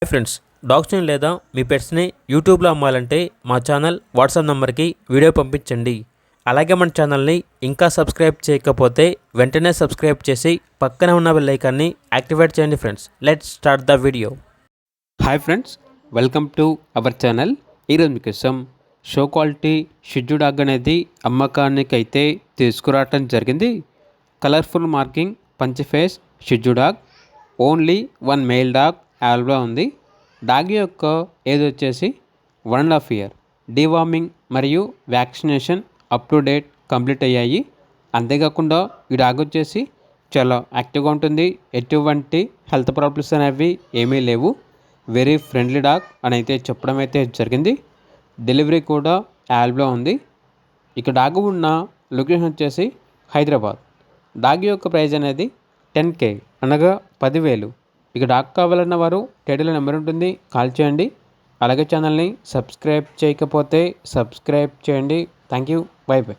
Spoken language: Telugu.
హాయ్ ఫ్రెండ్స్, డాగ్స్ని లేదా మీ పెట్స్ని యూట్యూబ్లో అమ్మాలంటే మా ఛానల్ వాట్సాప్ నెంబర్కి వీడియో పంపించండి. అలాగే మన ఛానల్ని ఇంకా సబ్స్క్రైబ్ చేయకపోతే వెంటనే సబ్స్క్రైబ్ చేసి పక్కనే ఉన్న బెల్ ఐకాన్ని యాక్టివేట్ చేయండి. Friends, let's start the video. Hi friends, welcome to our channel. ఈరోజు మీకోసం షో క్వాలిటీ షిడ్జు డాగ్ అనేది అమ్మకానికి అయితే తీసుకురావటం జరిగింది. Colourful marking punch face Shih Tzu dog, only one male dog అవైలబుల్గా ఉంది. డాగ్ యొక్క ఏజ్ వచ్చేసి 1.5 year. డీవార్మింగ్ మరియు vaccination up to date complete అయ్యాయి. అంతేకాకుండా ఈ డాగ్ వచ్చేసి చాలా యాక్టివ్గా ఉంటుంది. ఎటువంటి హెల్త్ ప్రాబ్లమ్స్ అనేవి ఏమీ లేవు. వెరీ ఫ్రెండ్లీ డాగ్ అని అయితే చెప్పడం అయితే జరిగింది. డెలివరీ కూడా అవైలబుల్గా ఉంది. ఇక డాగ్ ఉన్న లొకేషన్ వచ్చేసి హైదరాబాద్. డాగ్ యొక్క ప్రైస్ అనేది 10K అనగా 10,000. ఇక డాగ్ కావాలన్న వారు టైటిల్ నెంబర్ ఉంటుంది, కాల్ చేయండి. అలాగే ఛానల్ని సబ్స్క్రైబ్ చేయకపోతే సబ్స్క్రైబ్ చేయండి. Thank you, by by.